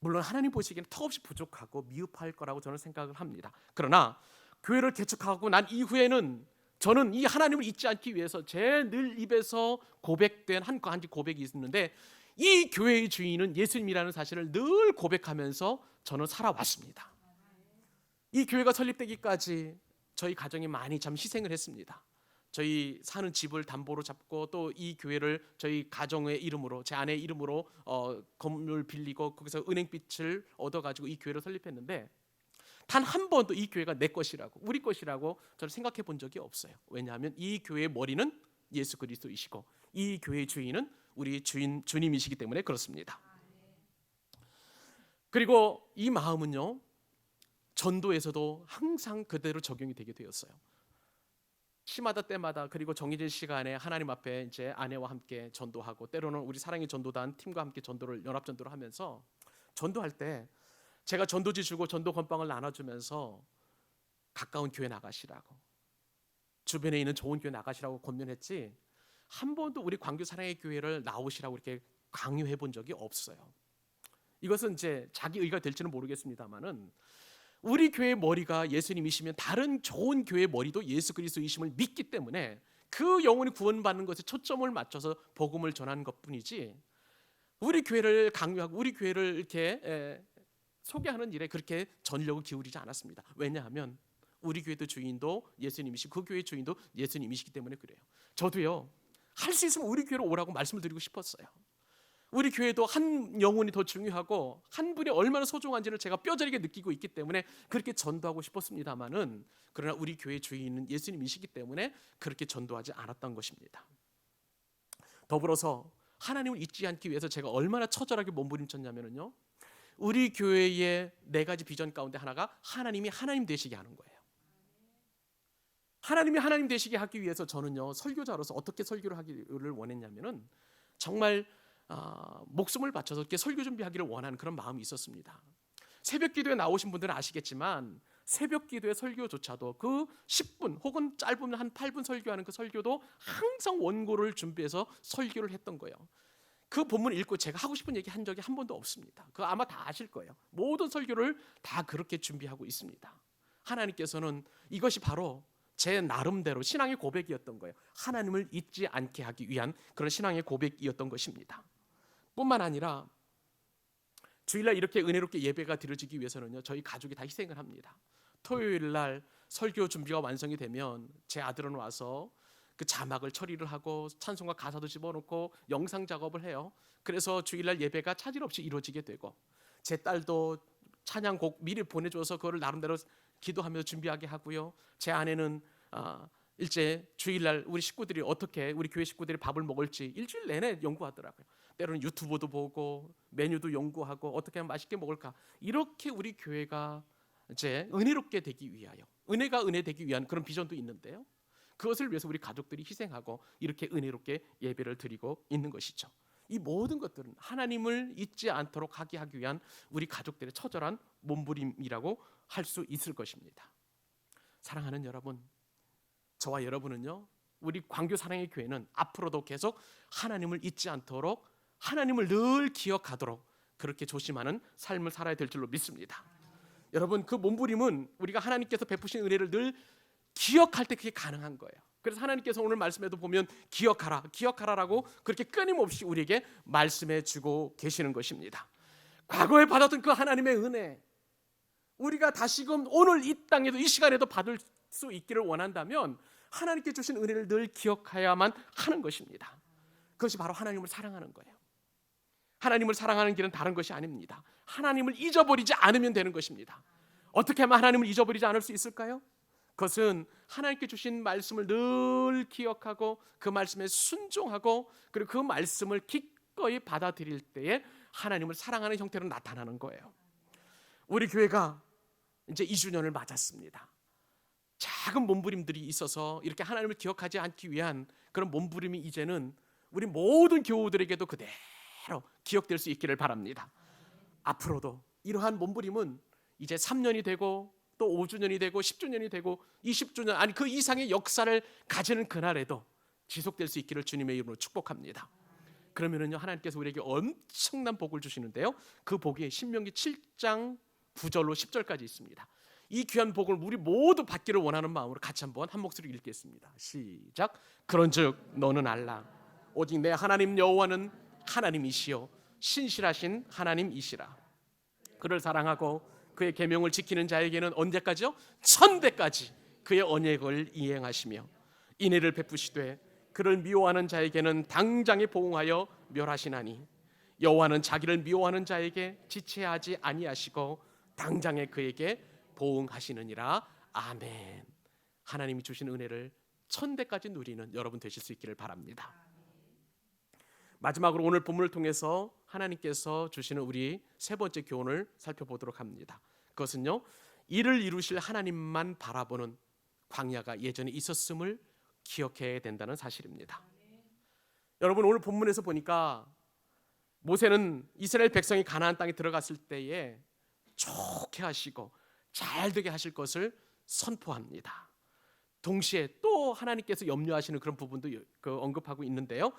물론 하나님 보시기에는 턱없이 부족하고 미흡할 거라고 저는 생각을 합니다. 그러나 교회를 개척하고 난 이후에는 저는 이 하나님을 잊지 않기 위해서 제 늘 입에서 고백된 한 가지 고백이 있는데, 이 교회의 주인은 예수님이라는 사실을 늘 고백하면서 저는 살아왔습니다. 이 교회가 설립되기까지 저희 가정이 많이 참 희생을 했습니다. 저희 사는 집을 담보로 잡고 또 이 교회를 저희 가정의 이름으로, 제 아내의 이름으로 건물 빌리고 거기서 은행빚을 얻어가지고 이 교회를 설립했는데, 단 한 번도 이 교회가 내 것이라고, 우리 것이라고 저는 생각해 본 적이 없어요. 왜냐하면 이 교회의 머리는 예수 그리스도이시고 이 교회의 주인은 우리 주님이시기 때문에 그렇습니다. 그리고 이 마음은요, 전도에서도 항상 그대로 적용이 되게 되었어요. 시마다 때마다, 그리고 정해진 시간에 하나님 앞에 이제 아내와 함께 전도하고, 때로는 우리 사랑의 전도단 팀과 함께 전도를, 연합 전도를 하면서 전도할 때 제가 전도지 주고 전도 건빵을 나눠주면서 가까운 교회 나가시라고, 주변에 있는 좋은 교회 나가시라고 권면했지, 한 번도 우리 광교 사랑의 교회를 나오시라고 이렇게 강요해 본 적이 없어요. 이것은 이제 자기 의가 될지는 모르겠습니다만은, 우리 교회의 머리가 예수님이시면 다른 좋은 교회의 머리도 예수 그리스도이심을 믿기 때문에 그 영혼이 구원받는 것에 초점을 맞춰서 복음을 전하는 것뿐이지, 우리 교회를 강요하고 우리 교회를 이렇게 소개하는 일에 그렇게 전력을 기울이지 않았습니다. 왜냐하면 우리 교회도 주인도 예수님이시고 그 교회의 주인도 예수님이시기 때문에 그래요. 저도요, 할 수 있으면 우리 교회로 오라고 말씀을 드리고 싶었어요. 우리 교회도 한 영혼이 더 중요하고 한 분이 얼마나 소중한지를 제가 뼈저리게 느끼고 있기 때문에 그렇게 전도하고 싶었습니다만은, 그러나 우리 교회의 주인은 예수님이시기 때문에 그렇게 전도하지 않았던 것입니다. 더불어서 하나님을 잊지 않기 위해서 제가 얼마나 처절하게 몸부림쳤냐면요, 우리 교회의 4가지 비전 가운데 하나가 하나님이 하나님 되시게 하는 거예요. 하나님이 하나님 되시게 하기 위해서 저는요, 설교자로서 어떻게 설교를 하기를 원했냐면은, 정말 목숨을 바쳐서 이렇게 설교 준비하기를 원하는 그런 마음이 있었습니다. 새벽 기도에 나오신 분들은 아시겠지만, 새벽 기도의 설교조차도 그 10분 혹은 짧으면 한 8분 설교하는 그 설교도 항상 원고를 준비해서 설교를 했던 거예요. 그 본문을 읽고 제가 하고 싶은 얘기 한 적이 한 번도 없습니다. 그거 아마 다 아실 거예요. 모든 설교를 다 그렇게 준비하고 있습니다. 하나님께서는 이것이 바로 제 나름대로 신앙의 고백이었던 거예요. 하나님을 잊지 않게 하기 위한 그런 신앙의 고백이었던 것입니다. 뿐만 아니라 주일날 이렇게 은혜롭게 예배가 드려지기 위해서는요, 저희 가족이 다 희생을 합니다. 토요일날 설교 준비가 완성이 되면 제 아들은 와서 그 자막을 처리를 하고 찬송가 가사도 집어넣고 영상 작업을 해요. 그래서 주일날 예배가 차질 없이 이루어지게 되고, 제 딸도 찬양곡 미리 보내줘서 그거를 나름대로 기도하면서 준비하게 하고요. 제 아내는 일제 주일날 우리 식구들이 어떻게, 우리 교회 식구들이 밥을 먹을지 일주일 내내 연구하더라고요. 때로는 유튜브도 보고 메뉴도 연구하고 어떻게 하면 맛있게 먹을까, 이렇게 우리 교회가 이제 은혜롭게 되기 위하여, 은혜가 은혜 되기 위한 그런 비전도 있는데요, 그것을 위해서 우리 가족들이 희생하고 이렇게 은혜롭게 예배를 드리고 있는 것이죠. 이 모든 것들은 하나님을 잊지 않도록 하게 하기 위한 우리 가족들의 처절한 몸부림이라고 할 수 있을 것입니다. 사랑하는 여러분, 저와 여러분은요, 우리 광교 사랑의 교회는 앞으로도 계속 하나님을 잊지 않도록, 하나님을 늘 기억하도록 그렇게 조심하는 삶을 살아야 될 줄로 믿습니다. 여러분, 그 몸부림은 우리가 하나님께서 베푸신 은혜를 늘 기억할 때 그게 가능한 거예요. 그래서 하나님께서 오늘 말씀에도 보면 기억하라, 기억하라라고 그렇게 끊임없이 우리에게 말씀해 주고 계시는 것입니다. 과거에 받았던 그 하나님의 은혜, 우리가 다시금 오늘 이 땅에도 이 시간에도 받을 수 있기를 원한다면 하나님께 주신 은혜를 늘 기억해야만 하는 것입니다. 그것이 바로 하나님을 사랑하는 거예요. 하나님을 사랑하는 길은 다른 것이 아닙니다. 하나님을 잊어버리지 않으면 되는 것입니다. 어떻게 하면 하나님을 잊어버리지 않을 수 있을까요? 그것은 하나님께 주신 말씀을 늘 기억하고 그 말씀에 순종하고 그리고 그 말씀을 기꺼이 받아들일 때에 하나님을 사랑하는 형태로 나타나는 거예요. 우리 교회가 이제 2주년을 맞았습니다. 작은 몸부림들이 있어서 이렇게 하나님을 기억하지 않기 위한 그런 몸부림이 이제는 우리 모든 교우들에게도 그대로 기억될 수 있기를 바랍니다. 앞으로도 이러한 몸부림은 이제 3년이 되고 또 5주년이 되고 10주년이 되고 20주년 아니 그 이상의 역사를 가지는 그날에도 지속될 수 있기를 주님의 이름으로 축복합니다. 그러면은요 하나님께서 우리에게 엄청난 복을 주시는데요. 그 복이 신명기 7장 9절로 10절까지 있습니다. 이 귀한 복을 우리 모두 받기를 원하는 마음으로 같이 한번 한 목소리로 읽겠습니다. 시작. 그런즉 너는 알라 오직 내 하나님 여호와는 하나님이시요 신실하신 하나님이시라. 그를 사랑하고 그의 계명을 지키는 자에게는 언제까지요? 천대까지 그의 언약을 이행하시며 인애를 베푸시되 그를 미워하는 자에게는 당장에 보응하여 멸하시나니 여호와는 자기를 미워하는 자에게 지체하지 아니하시고 당장에 그에게 보응하시느니라. 아멘. 하나님이 주신 은혜를 천대까지 누리는 여러분 되실 수 있기를 바랍니다. 마지막으로 오늘 본문을 통해서 하나님께서 주시는 우리 세 번째 교훈을 살펴보도록 합니다. 그것은요 이를 이루실 하나님만 바라보는 광야가 예전에 있었음을 기억해야 된다는 사실입니다. 여러분 오늘 본문에서 보니까 모세는 이스라엘 백성이 가나안 땅에 들어갔을 때에 좋게 하시고 잘 되게 하실 것을 선포합니다. 동시에 또 하나님께서 염려하시는 그런 부분도 언급하고 있는데요.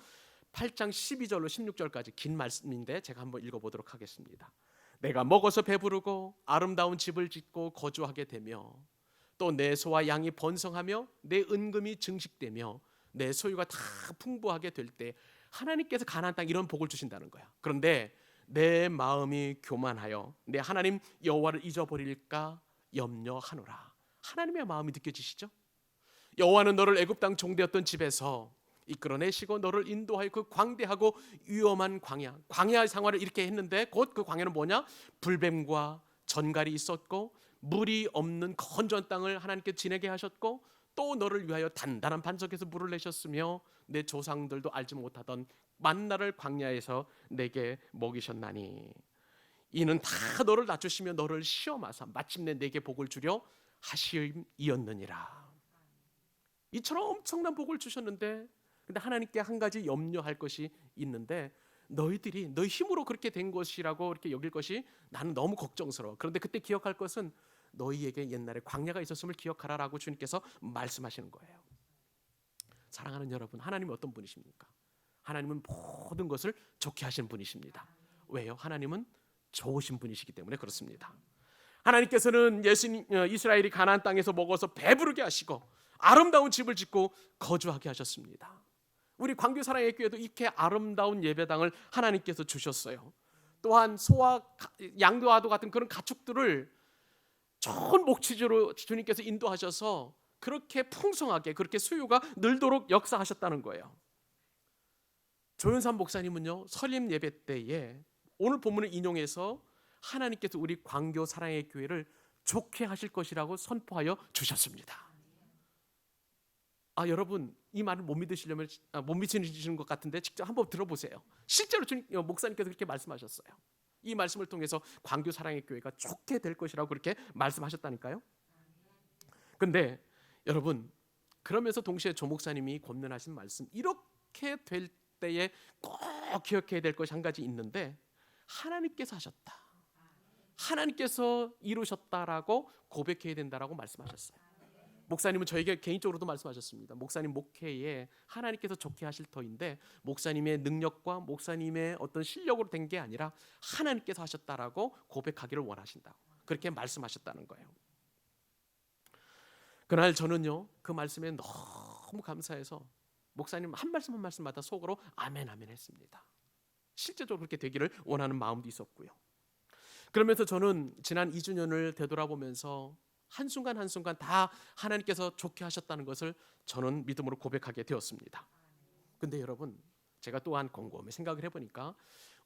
8장 12절로 16절까지 긴 말씀인데 제가 한번 읽어보도록 하겠습니다. 내가 먹어서 배부르고 아름다운 집을 짓고 거주하게 되며 또 내 소와 양이 번성하며 내 은금이 증식되며 내 소유가 다 풍부하게 될 때 하나님께서 가나안 땅 이런 복을 주신다는 거야. 그런데 내 마음이 교만하여 내 하나님 여호와를 잊어버릴까 염려하노라. 하나님의 마음이 느껴지시죠? 여호와는 너를 애굽 땅 종되었던 집에서 이끌어내시고 너를 인도하여 그 광대하고 위험한 광야 생활을 이렇게 했는데 곧 그 광야는 뭐냐? 불뱀과 전갈이 있었고 물이 없는 건조한 땅을 하나님께 지내게 하셨고 또 너를 위하여 단단한 반석에서 물을 내셨으며 내 조상들도 알지 못하던 만나를 광야에서 내게 먹이셨나니 이는 다 너를 낮추시며 너를 시험하사 마침내 내게 복을 주려 하심이었느니라. 이처럼 엄청난 복을 주셨는데 근데 하나님께 한 가지 염려할 것이 있는데 너희들이 너희 힘으로 그렇게 된 것이라고 이렇게 여길 것이 나는 너무 걱정스러워. 그런데 그때 기억할 것은 너희에게 옛날에 광야가 있었음을 기억하라라고 주님께서 말씀하시는 거예요. 사랑하는 여러분, 하나님이 어떤 분이십니까? 하나님은 모든 것을 좋게 하시는 분이십니다. 왜요? 하나님은 좋으신 분이시기 때문에 그렇습니다. 하나님께서는 이스라엘이 가나안 땅에서 먹어서 배부르게 하시고 아름다운 집을 짓고 거주하게 하셨습니다. 우리 광교 사랑의 교회도 이렇게 아름다운 예배당을 하나님께서 주셨어요. 또한 소와 양과도 같은 그런 가축들을 좋은 목치주로 주님께서 인도하셔서 그렇게 풍성하게 그렇게 수요가 늘도록 역사하셨다는 거예요. 조윤삼 목사님은요 설립 예배 때에 오늘 본문을 인용해서 하나님께서 우리 광교 사랑의 교회를 좋게 하실 것이라고 선포하여 주셨습니다. 여러분 이 말을 못 믿으시려면 못 믿으시는 것 같은데 직접 한번 들어보세요. 실제로 목사님께서 그렇게 말씀하셨어요. 이 말씀을 통해서 광교 사랑의 교회가 좋게 될 것이라고 그렇게 말씀하셨다니까요. 근데 여러분 그러면서 동시에 조 목사님이 권면하신 말씀 이렇게 될 때에 꼭 기억해야 될 것이 한 가지 있는데 하나님께서 하셨다. 하나님께서 이루셨다라고 고백해야 된다라고 말씀하셨어요. 목사님은 저에게 개인적으로도 말씀하셨습니다. 목사님 목회에 하나님께서 좋게 하실 터인데 목사님의 능력과 목사님의 어떤 실력으로 된 게 아니라 하나님께서 하셨다라고 고백하기를 원하신다고 그렇게 말씀하셨다는 거예요. 그날 저는요 그 말씀에 너무 감사해서 목사님 한 말씀 한 말씀마다 속으로 아멘 아멘 했습니다. 실제적으로 그렇게 되기를 원하는 마음도 있었고요. 그러면서 저는 지난 2주년을 되돌아보면서 한순간 한순간 다 하나님께서 좋게 하셨다는 것을 저는 믿음으로 고백하게 되었습니다. 근데 여러분 제가 또한 곰곰이 생각을 해보니까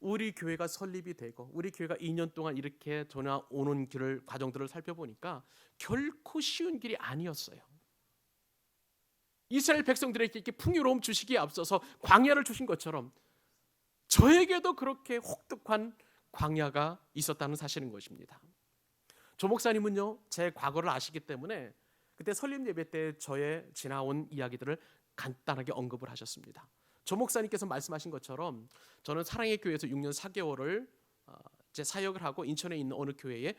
우리 교회가 설립이 되고 우리 교회가 2년 동안 이렇게 전화오는 길을 과정들을 살펴보니까 결코 쉬운 길이 아니었어요. 이스라엘 백성들에게 이렇게 풍요로움 주시기에 앞서서 광야를 주신 것처럼 저에게도 그렇게 혹독한 광야가 있었다는 사실인 것입니다. 조 목사님은요, 제 과거를 아시기 때문에 그때 설립 예배 때 저의 지나온 이야기들을 간단하게 언급을 하셨습니다. 조 목사님께서 말씀하신 것처럼 저는 사랑의 교회에서 6년 4개월을 제 사역을 하고 인천에 있는 어느 교회에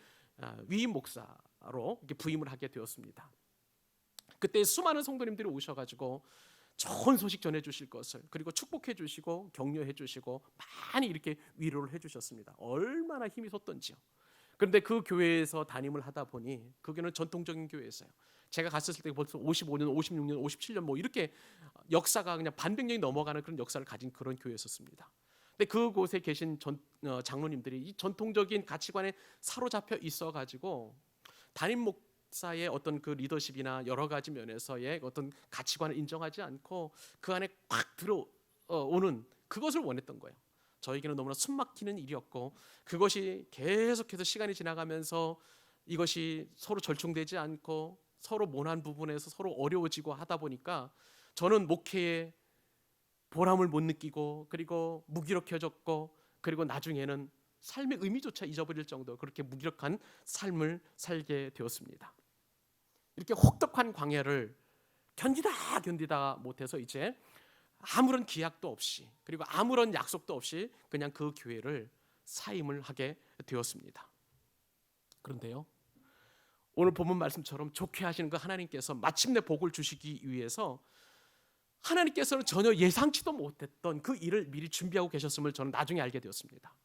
위임 목사로 이렇게 부임을 하게 되었습니다. 그때 수많은 성도님들이 오셔가지고 좋은 소식 전해주실 것을, 그리고 축복해 주시고 격려해 주시고 많이 이렇게 위로를 해주셨습니다. 얼마나 힘이 섰던지요. 그런데 그 교회에서 담임을 하다 보니, 그게는 전통적인 교회였어요. 제가 갔을 때 벌써 55년, 56년, 57년 뭐 이렇게 역사가 그냥 반백년이 넘어가는 그런 역사를 가진 그런 교회였었습니다. 근데 그곳에 계신 장로님들이 이 전통적인 가치관에 사로잡혀 있어가지고 담임 목사의 어떤 그 리더십이나 여러 가지 면에서의 어떤 가치관을 인정하지 않고 그 안에 꽉 들어오는 그것을 원했던 거예요. 저에게는 너무나 숨막히는 일이었고, 그것이 계속해서 시간이 지나가면서 이것이 서로 절충되지 않고 서로 모난 부분에서 서로 어려워지고 하다 보니까 저는 목회에 보람을 못 느끼고, 그리고 무기력해졌고, 그리고 나중에는 삶의 의미조차 잊어버릴 정도로 그렇게 무기력한 삶을 살게 되었습니다. 이렇게 혹독한 광야를 견디다 못해서 이제 아무런 기약도 없이, 그리고 아무런 약속도 없이 그냥 그 교회를 사임을 하게 되었습니다. 그런데요, 오늘 본문 말씀처럼 좋게 하시는 그 하나님께서 마침내 복을 주시기 위해서 하나님께서는 전혀 예상치도 못했던 그 일을 미리 준비하고 계셨음을 저는 나중에 알게 되었습니다.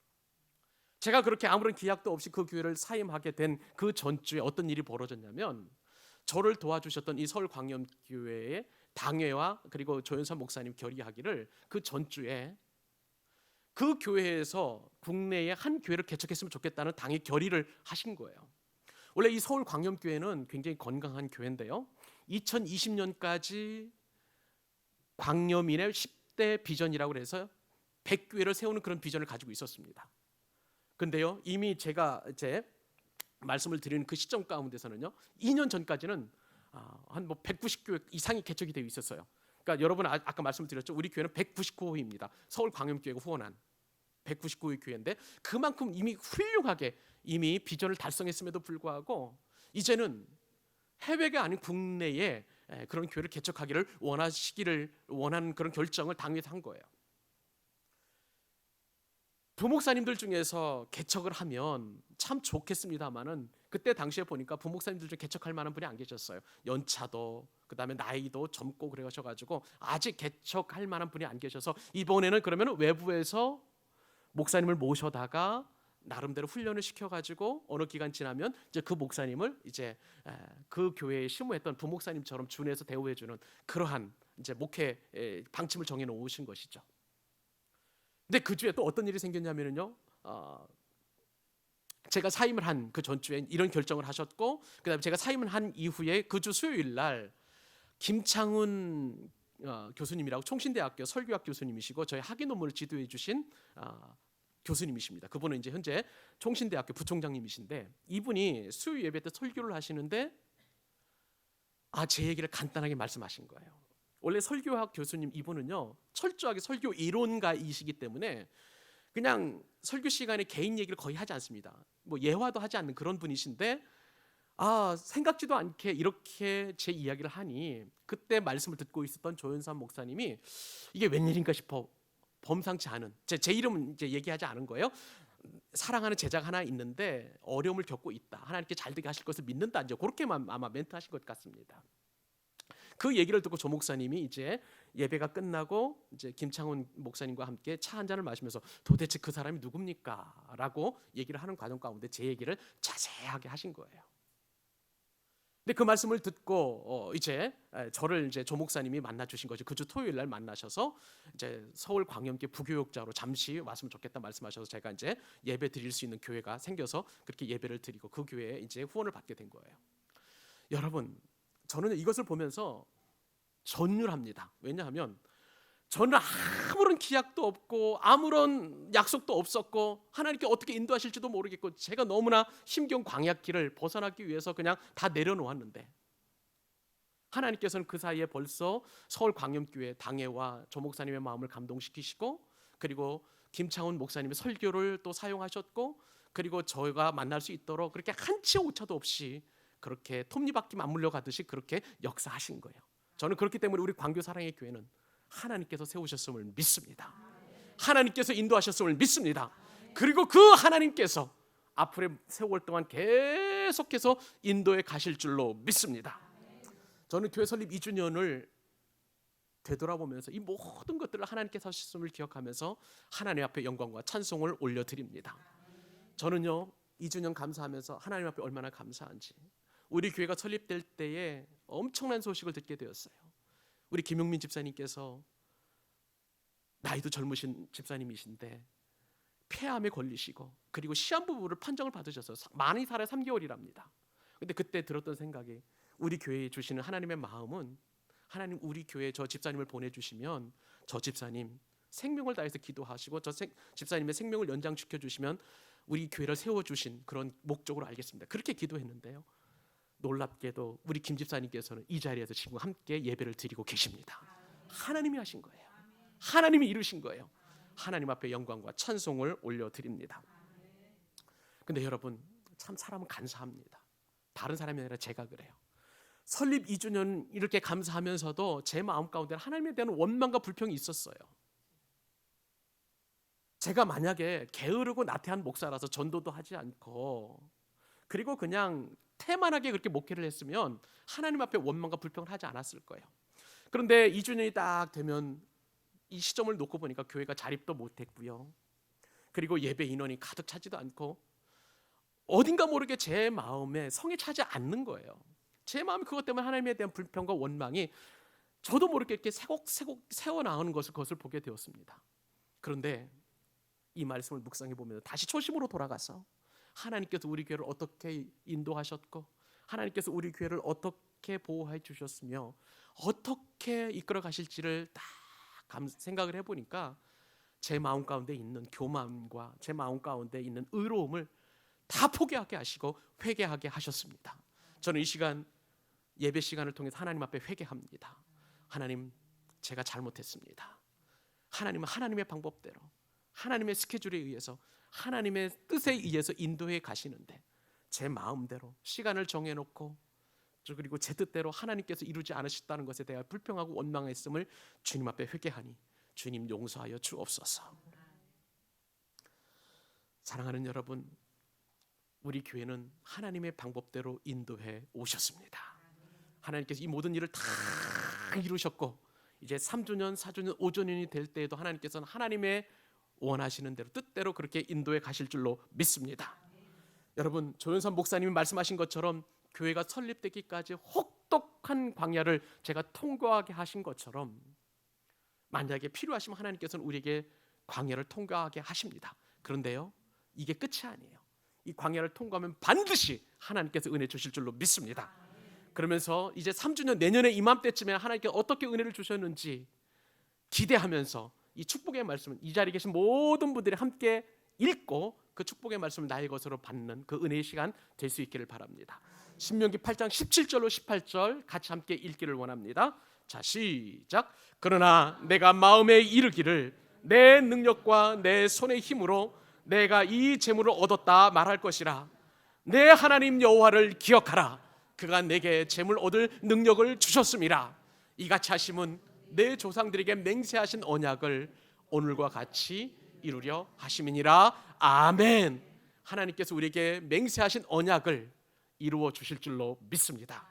제가 그렇게 아무런 기약도 없이 그 교회를 사임하게 된 그 전주에 어떤 일이 벌어졌냐면, 저를 도와주셨던 이 서울광염교회의 당회와 그리고 조현선 목사님 결의하기를 그 전주에 그 교회에서 국내에 한 교회를 개척했으면 좋겠다는 당의 결의를 하신 거예요. 원래 이 서울광염교회는 굉장히 건강한 교회인데요, 2020년까지 광염인의 10대 비전이라고 해서 100교회를 세우는 그런 비전을 가지고 있었습니다. 근데요, 이미 제가 이제 말씀을 드리는 그 시점 가운데서는요, 2년 전까지는 한 190교회 이상이 개척이 되어 있었어요. 그러니까 여러분 아까 말씀드렸죠, 우리 교회는 199호입니다. 서울 광염교회가 후원한 199호 교회인데 그만큼 이미 훌륭하게 이미 비전을 달성했음에도 불구하고 이제는 해외가 아닌 국내에 그런 교회를 개척하기를 원하는 그런 결정을 당회에서 한 거예요. 부목사님들 중에서 개척을 하면 참 좋겠습니다만은 그때 당시에 보니까 부목사님들 중에 개척할 만한 분이 안 계셨어요. 연차도 그다음에 나이도 젊고 그래가지고 아직 개척할 만한 분이 안 계셔서 이번에는 그러면 외부에서 목사님을 모셔다가 나름대로 훈련을 시켜가지고 어느 기간 지나면 이제 그 목사님을 이제 그 교회에 심우했던 부목사님처럼 준해서 대우해주는 그러한 이제 목회 방침을 정해 놓으신 것이죠. 근데 그 주에 또 어떤 일이 생겼냐면요, 제가 사임을 한 그 전주에 이런 결정을 하셨고, 그다음에 제가 사임을 한 이후에 그 주 수요일 날 김창훈 교수님이라고 총신대학교 설교학 교수님이시고 저희 학위 논문을 지도해 주신 교수님이십니다. 그분은 이제 현재 총신대학교 부총장님이신데, 이분이 수요 예배 때 설교를 하시는데 제 얘기를 간단하게 말씀하신 거예요. 원래 설교학 교수님 이분은요, 철저하게 설교 이론가이시기 때문에 그냥 설교 시간에 개인 얘기를 거의 하지 않습니다. 뭐 예화도 하지 않는 그런 분이신데 생각지도 않게 이렇게 제 이야기를 하니 그때 말씀을 듣고 있었던 조현삼 목사님이 이게 웬일인가 싶어 범상치 않은, 제 이름은 이제 얘기하지 않은 거예요. 사랑하는 제자가 하나 있는데 어려움을 겪고 있다, 하나님께 잘 되게 하실 것을 믿는다, 이제 그렇게만 아마 멘트하신 것 같습니다. 그 얘기를 듣고 조 목사님이 이제 예배가 끝나고 이제 김창훈 목사님과 함께 차 한 잔을 마시면서 도대체 그 사람이 누굽니까? 라고 얘기를 하는 과정 가운데 제 얘기를 자세하게 하신 거예요. 근데 그 말씀을 듣고 이제 저를 이제 조 목사님이 만나 주신 거죠. 그 주 토요일 날 만나셔서 이제 서울 광염교 부교육자로 잠시 왔으면 좋겠다 말씀하셔서 제가 이제 예배 드릴 수 있는 교회가 생겨서 그렇게 예배를 드리고 그 교회에 이제 후원을 받게 된 거예요. 여러분, 저는 이것을 보면서 전율합니다. 왜냐하면 저는 아무런 기약도 없고 아무런 약속도 없었고 하나님께 어떻게 인도하실지도 모르겠고 제가 너무나 힘겨운 광야길을 벗어나기 위해서 그냥 다 내려놓았는데 하나님께서는 그 사이에 벌써 서울광염교회 당회와 조 목사님의 마음을 감동시키시고, 그리고 김창훈 목사님의 설교를 또 사용하셨고, 그리고 저희가 만날 수 있도록 그렇게 한치 오차도 없이 그렇게 톱니바퀴 맞물려 가듯이 그렇게 역사하신 거예요. 저는 그렇기 때문에 우리 광교 사랑의 교회는 하나님께서 세우셨음을 믿습니다. 하나님께서 인도하셨음을 믿습니다. 그리고 그 하나님께서 앞으로의 세월 동안 계속해서 인도에 가실 줄로 믿습니다. 저는 교회 설립 2주년을 되돌아보면서 이 모든 것들을 하나님께서 하셨음을 기억하면서 하나님 앞에 영광과 찬송을 올려드립니다. 저는요 2주년 감사하면서 하나님 앞에 얼마나 감사한지, 우리 교회가 설립될 때에 엄청난 소식을 듣게 되었어요. 우리 김용민 집사님께서 나이도 젊으신 집사님이신데 폐암에 걸리시고 그리고 시한부를 판정을 받으셔서 많이 살아 3개월이랍니다. 근데 그때 들었던 생각이, 우리 교회에 주시는 하나님의 마음은, 하나님 우리 교회에 저 집사님을 보내주시면 저 집사님 생명을 다해서 기도하시고 저 집사님의 생명을 연장시켜 주시면 우리 교회를 세워주신 그런 목적으로 알겠습니다. 그렇게 기도했는데요, 놀랍게도 우리 김 집사님께서는 이 자리에서 지금 함께 예배를 드리고 계십니다. 하나님이 하신 거예요. 하나님이 이루신 거예요. 하나님 앞에 영광과 찬송을 올려드립니다. 근데 여러분, 참 사람은 간사합니다. 다른 사람이 아니라 제가 그래요. 설립 2주년 이렇게 감사하면서도 제 마음 가운데 하나님에 대한 원망과 불평이 있었어요. 제가 만약에 게으르고 나태한 목사라서 전도도 하지 않고 그리고 그냥 태만하게 그렇게 목회를 했으면 하나님 앞에 원망과 불평을 하지 않았을 거예요. 그런데 2주년이 딱 되면 이 시점을 놓고 보니까 교회가 자립도 못했고요, 그리고 예배 인원이 가득 차지도 않고 어딘가 모르게 제 마음에 성에 차지 않는 거예요. 제 마음이 그것 때문에 하나님에 대한 불평과 원망이 저도 모르게 이렇게 새곡새곡 새어나오는 그것을 보게 되었습니다. 그런데 이 말씀을 묵상해 보면 다시 초심으로 돌아가서 하나님께서 우리 교회를 어떻게 인도하셨고 하나님께서 우리 교회를 어떻게 보호해 주셨으며 어떻게 이끌어 가실지를 딱 생각을 해보니까 제 마음 가운데 있는 교만과 제 마음 가운데 있는 의로움을 다 포기하게 하시고 회개하게 하셨습니다. 저는 이 시간 예배 시간을 통해서 하나님 앞에 회개합니다. 하나님, 제가 잘못했습니다. 하나님은 하나님의 방법대로 하나님의 스케줄에 의해서 하나님의 뜻에 의해서 인도해 가시는데 제 마음대로 시간을 정해놓고 그리고 제 뜻대로 하나님께서 이루지 않으셨다는 것에 대해 불평하고 원망했음을 주님 앞에 회개하니 주님 용서하여 주옵소서. 사랑하는 여러분, 우리 교회는 하나님의 방법대로 인도해 오셨습니다. 하나님께서 이 모든 일을 다 이루셨고 이제 3주년, 4주년, 5주년이 될 때에도 하나님께서는 하나님의 원하시는 대로 뜻대로 그렇게 인도해 가실 줄로 믿습니다. 여러분, 조연선 목사님이 말씀하신 것처럼 교회가 설립되기까지 혹독한 광야를 제가 통과하게 하신 것처럼 만약에 필요하시면 하나님께서는 우리에게 광야를 통과하게 하십니다. 그런데요, 이게 끝이 아니에요. 이 광야를 통과하면 반드시 하나님께서 은혜 주실 줄로 믿습니다. 그러면서 이제 3주년 내년에 이맘때쯤에 하나님께서 어떻게 은혜를 주셨는지 기대하면서 이 축복의 말씀은 이 자리에 계신 모든 분들이 함께 읽고 그 축복의 말씀을 나의 것으로 받는 그 은혜의 시간 될 수 있기를 바랍니다. 신명기 8장 17절로 18절 같이 함께 읽기를 원합니다. 자, 시작. 그러나 내가 마음에 이르기를 내 능력과 내 손의 힘으로 내가 이 재물을 얻었다 말할 것이라. 내 하나님 여호와를 기억하라. 그가 내게 재물 얻을 능력을 주셨음이라. 이같이 하심은 내 조상들에게 맹세하신 언약을 오늘과 같이 이루려 하심이니라. 아멘. 하나님께서 우리에게 맹세하신 언약을 이루어 주실 줄로 믿습니다.